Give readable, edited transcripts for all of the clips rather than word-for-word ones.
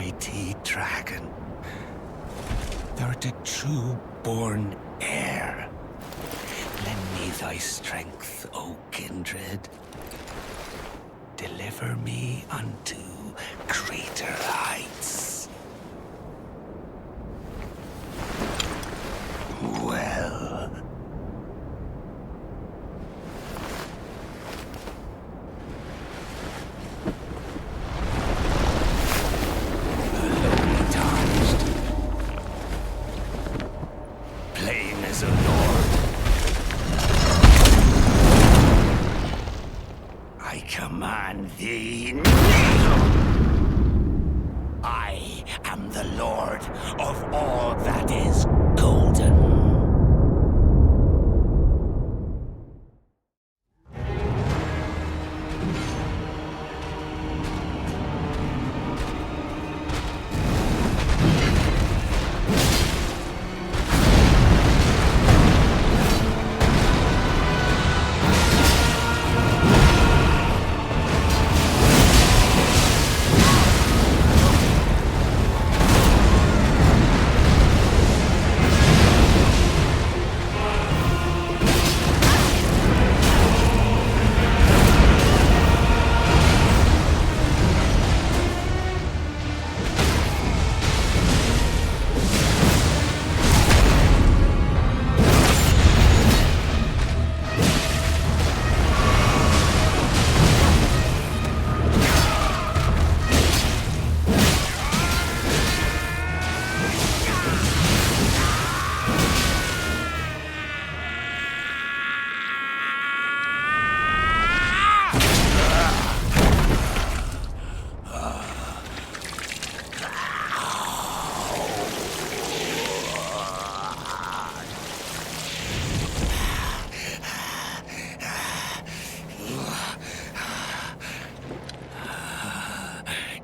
mighty dragon. Thou the true-born heir. Lend me thy strength, O kindred. Deliver me unto greater heights. Well. Lowly tarnished. Plain as a lord. I command thee, kneel! I am the lord of all that is golden.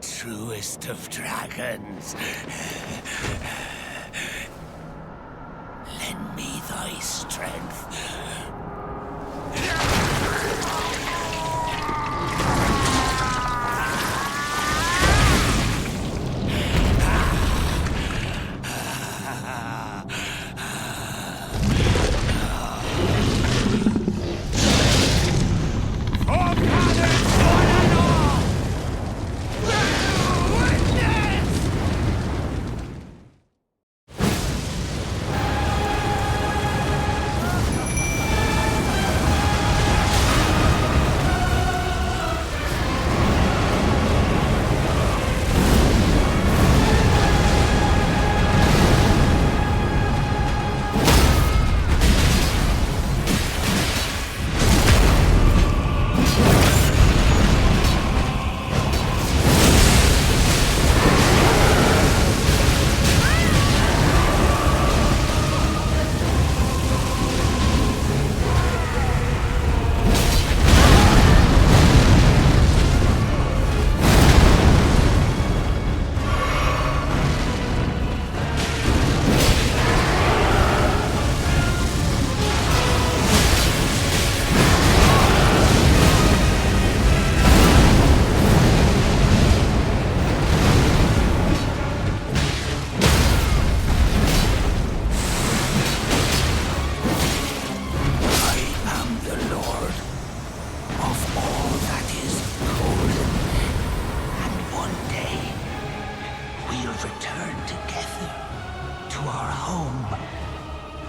Truest of dragons. Lend me thy strength.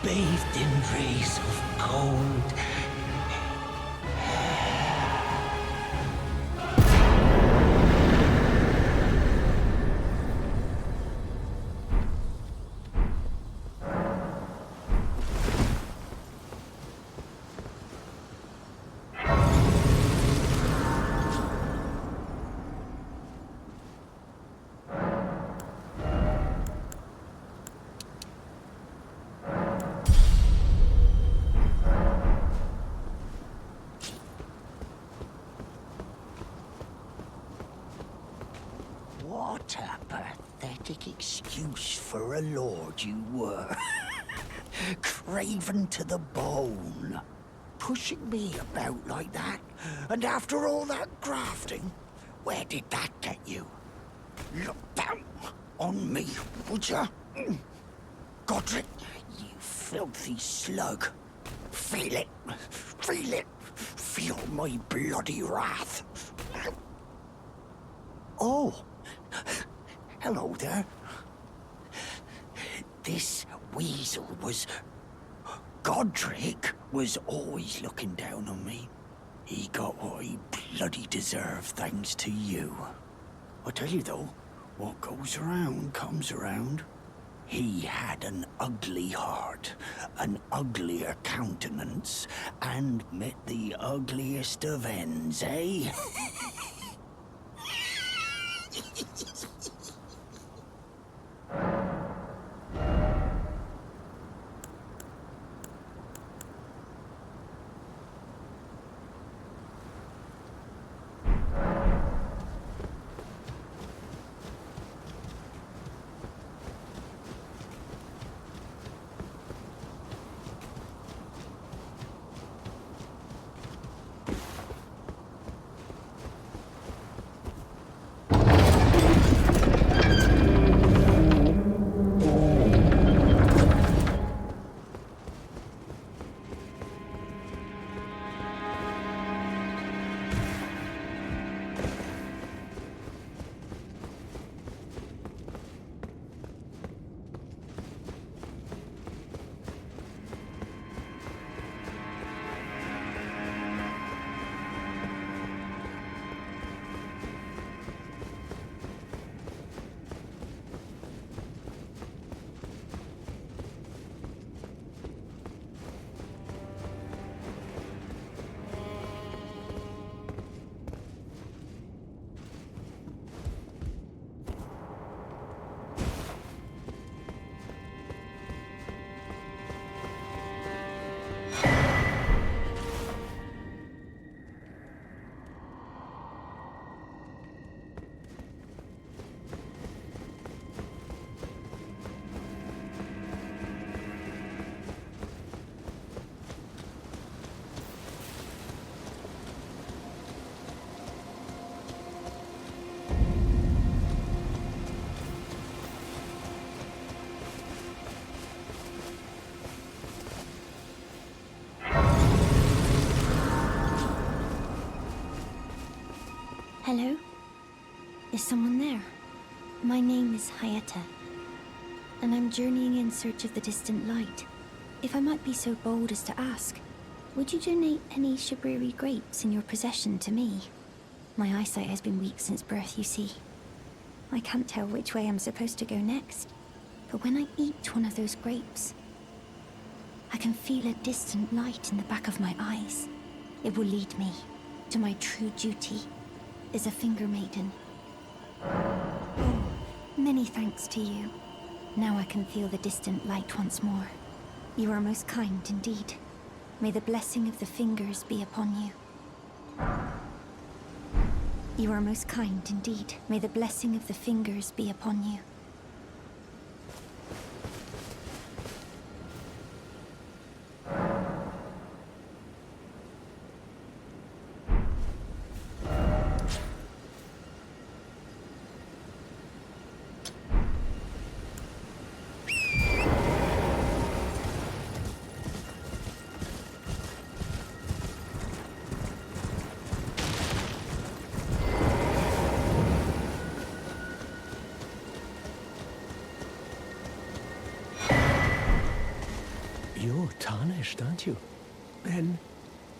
Bathed in rays of gold. What a pathetic excuse for a lord you were. Craven to the bone. Pushing me about like that. And after all that grafting, where did that get you? Look down. on me, would ya? Godrick, you filthy slug. Feel it. Feel it. Feel my bloody wrath. Oh. Hello there. This weasel was... Godrick was always looking down on me. He got what he bloody deserved thanks to you. I tell you though, what goes around comes around. He had an ugly heart, an uglier countenance, and met the ugliest of ends, eh? Hello? Is someone there? My name is Hayata, and I'm journeying in search of the distant light. If I might be so bold as to ask, would you donate any Shibriri grapes in your possession to me? My eyesight has been weak since birth, you see. I can't tell which way I'm supposed to go next, but when I eat one of those grapes, I can feel a distant light in the back of my eyes. It will lead me to my true duty as a finger maiden. Oh, many thanks to you. Now I can feel the distant light once more. You are most kind indeed. May the blessing of the fingers be upon you. You are most kind indeed. May the blessing of the fingers be upon you. You're tarnished, aren't you? Then,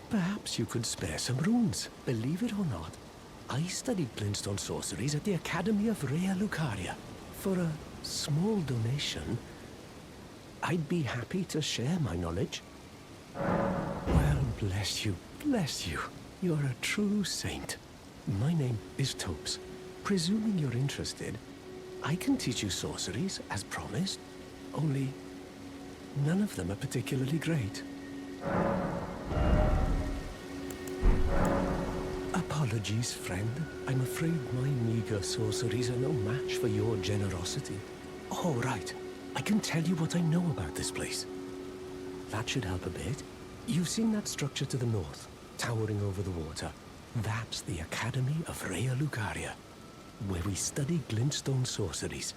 perhaps you could spare some runes. Believe it or not, I studied glintstone sorceries at the Academy of Rea Lucaria. For a small donation, I'd be happy to share my knowledge. Well, bless you, bless you. You're a true saint. My name is Topes. Presuming you're interested, I can teach you sorceries, as promised. Only, none of them are particularly great. Apologies, friend. I'm afraid my meager sorceries are no match for your generosity. Oh, right. I can tell you what I know about this place. That should help a bit. You've seen that structure to the north, towering over the water. That's the Academy of Rea Lucaria, where we study glintstone sorceries.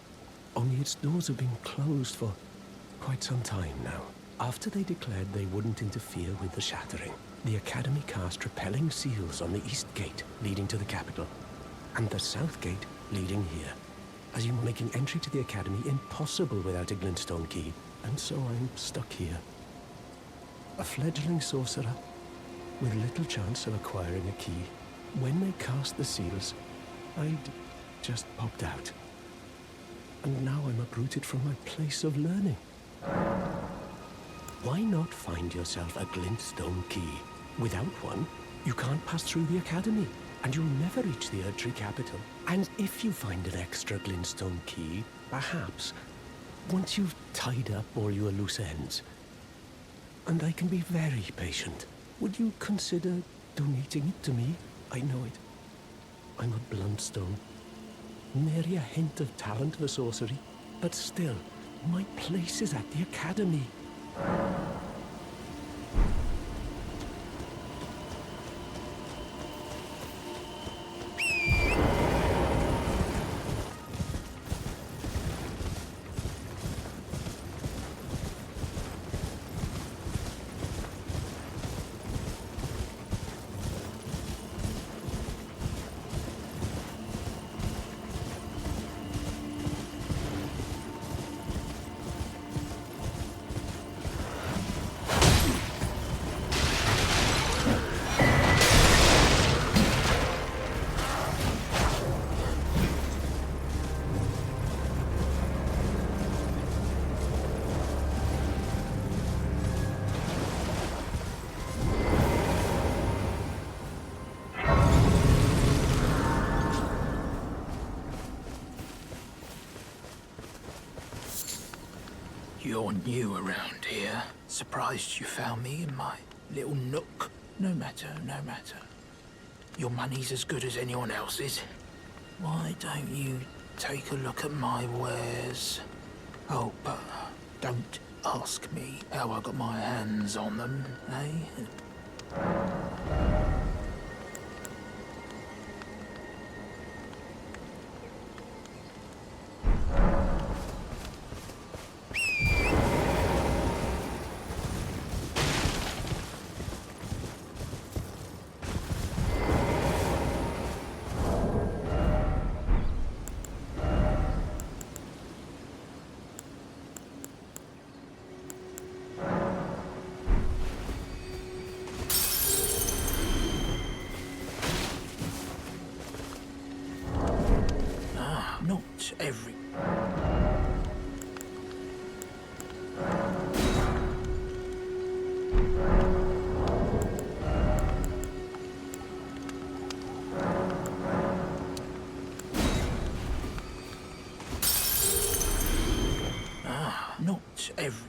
only its doors have been closed for quite some time now. After they declared they wouldn't interfere with the shattering, the Academy cast repelling seals on the east gate leading to the capital, and the south gate leading here, as you making entry to the Academy impossible without a glintstone key, and so I'm stuck here. A fledgling sorcerer with little chance of acquiring a key. When they cast the seals, I'd just popped out. And now I'm uprooted from my place of learning. Why not find yourself a glintstone key? Without one, you can't pass through the Academy, and you'll never reach the Erdtree capital. And if you find an extra glintstone key, perhaps, once you've tied up all your loose ends, and I can be very patient, would you consider donating it to me? I know it. I'm a bluntstone. Nary a hint of talent for sorcery, but still, my place is at the Academy. You're new around here. Surprised you found me in my little nook. No matter, no matter. Your money's as good as anyone else's. Why don't you take a look at my wares? Oh, but don't ask me how I got my hands on them, eh? Not every... not every...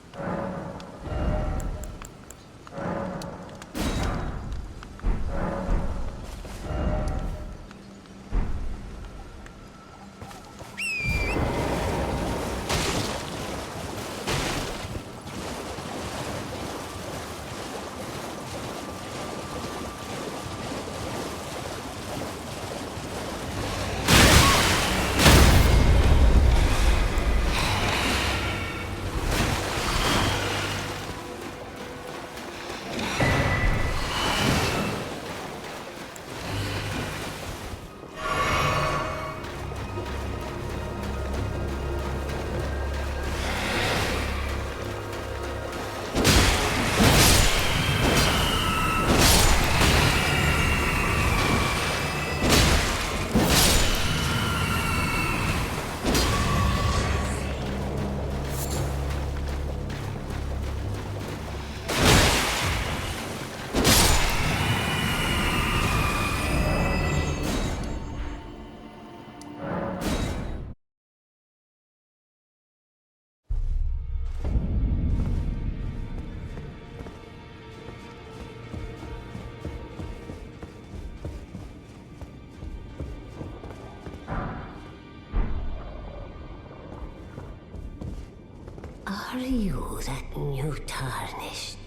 Are you that new tarnished?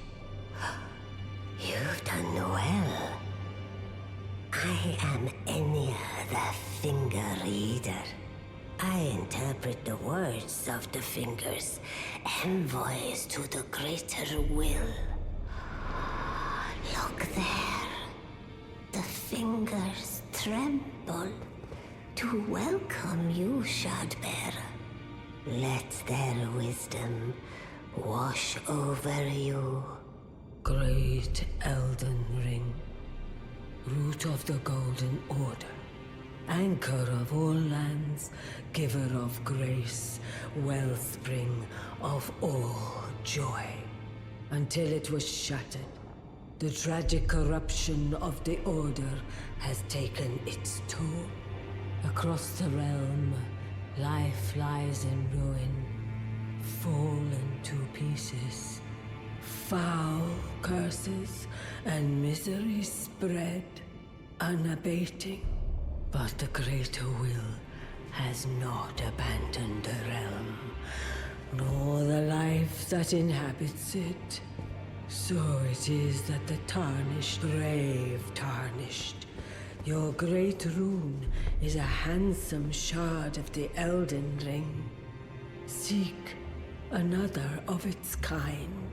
You've done well. I am Enya the Finger Reader. I interpret the words of the fingers, envoys to the greater will. Look there. The fingers tremble to welcome you, Shardbearer. Let their wisdom wash over you. Great Elden Ring, root of the Golden Order, anchor of all lands, giver of grace, wellspring of all joy. Until it was shattered, the tragic corruption of the Order has taken its toll. Across the realm, life lies in ruin, fallen to pieces. Foul curses and misery spread, unabating. But the greater will has not abandoned the realm, nor the life that inhabits it. So it is that the Tarnished, brave Tarnished, your great rune is a handsome shard of the Elden Ring. Seek another of its kind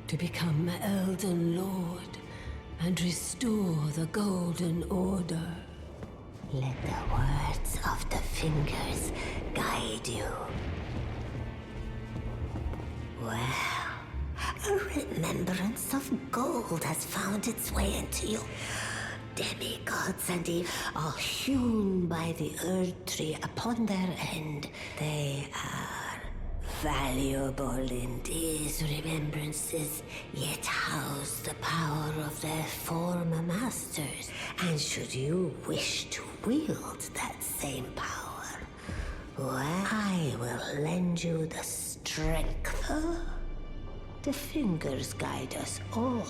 to become Elden Lord and restore the Golden Order. Let the words of the fingers guide you. Well, a remembrance of gold has found its way into you. Demigods and evil are hewn by the Earth Tree upon their end. They are valuable in these remembrances, yet house the power of their former masters. And should you wish to wield that same power, well, I will lend you the strength. The fingers guide us all.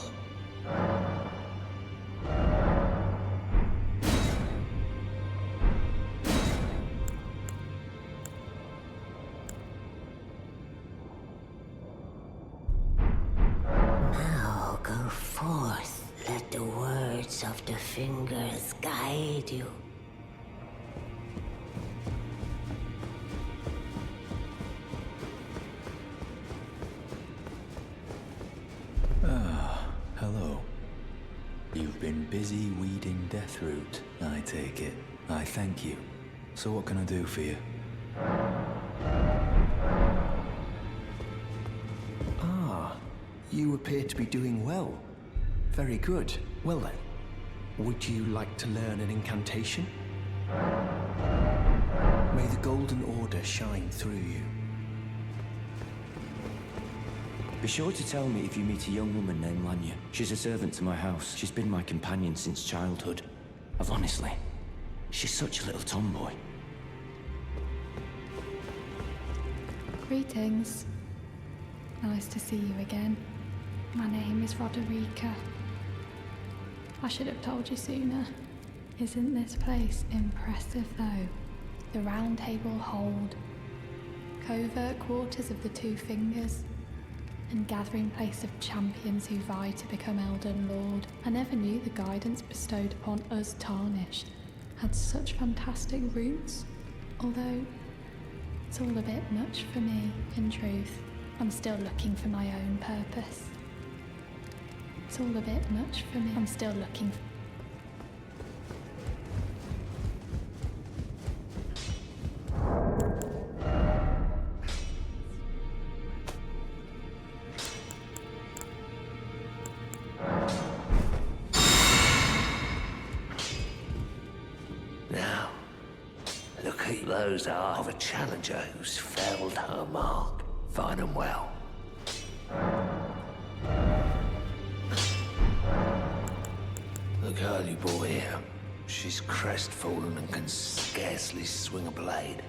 Now go forth. Let the words of the fingers guide you. Hello. You've been busy weeding Deathroot, I take it. I thank you. So what can I do for you? Ah, you appear to be doing well. Very good. Well then, would you like to learn an incantation? May the Golden Order shine through you. Be sure to tell me if you meet a young woman named Lanya. She's a servant to my house. She's been my companion since childhood. Honestly, she's such a little tomboy. Greetings. Nice to see you again. My name is Roderica. I should have told you sooner. Isn't this place impressive though? The Round Table hold, covert quarters of the Two Fingers, and gathering place of champions who vie to become Elden Lord. I never knew the guidance bestowed upon us Tarnished had such fantastic roots, although it's all a bit much for me, in truth. I'm still looking for my own purpose. It's all a bit much for me. I'm still looking. Now, look at those eyes of a challenger who's felled her mark. Fine and well. The girl you brought here, she's crestfallen and can scarcely swing a blade.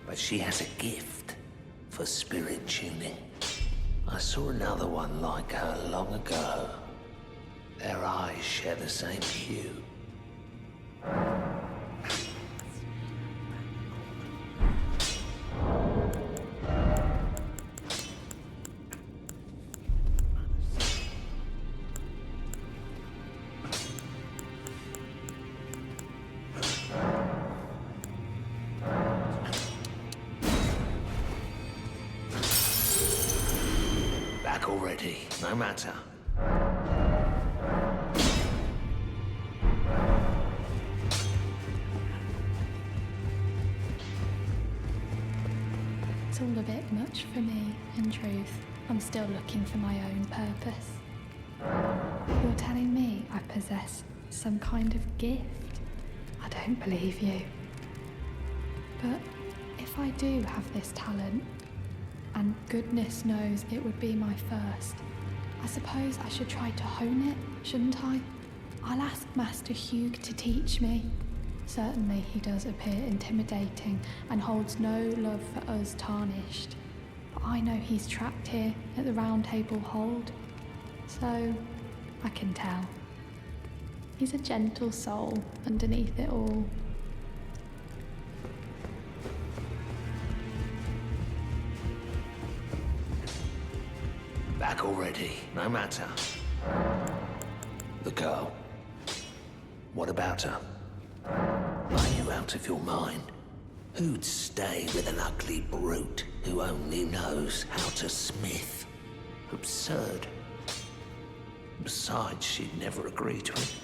But she has a gift for spirit tuning. I saw another one like her long ago. Their eyes share the same hue. Back already, no matter. It's all a bit much for me, in truth. I'm still looking for my own purpose. You're telling me I possess some kind of gift? I don't believe you. But if I do have this talent, and goodness knows it would be my first, I suppose I should try to hone it, shouldn't I? I'll ask Master Hugh to teach me. Certainly he does appear intimidating and holds no love for us tarnished. But I know he's trapped here at the Round Table Hold. So, I can tell. He's a gentle soul underneath it all. Back already, no matter. The girl. What about her? Are you out of your mind? Who'd stay with an ugly brute who only knows how to smith? Absurd. Besides, she'd never agree to it.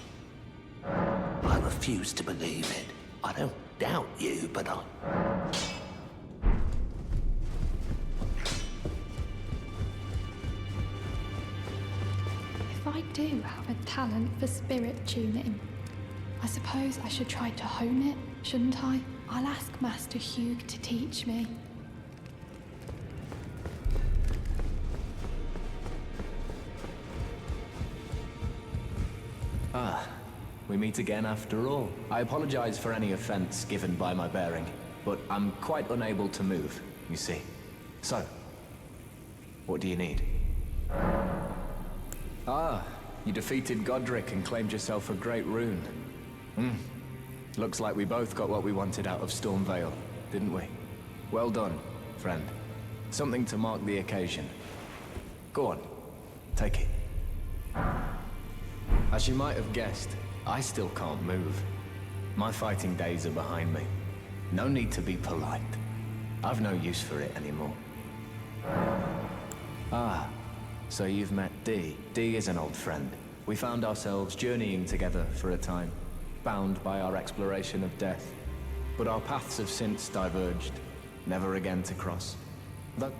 I refuse to believe it. I don't doubt you, but If I do have a talent for spirit tuning, I suppose I should try to hone it, shouldn't I? I'll ask Master Hugh to teach me. Ah, we meet again after all. I apologize for any offense given by my bearing, but I'm quite unable to move, you see. So, what do you need? Ah, you defeated Godrick and claimed yourself a great rune. Looks like we both got what we wanted out of Stormvale, didn't we? Well done, friend. Something to mark the occasion. Go on, take it. As you might have guessed, I still can't move. My fighting days are behind me. No need to be polite. I've no use for it anymore. Ah, so you've met Dee. Dee is an old friend. We found ourselves journeying together for a time, bound by our exploration of death. But our paths have since diverged, never again to cross. That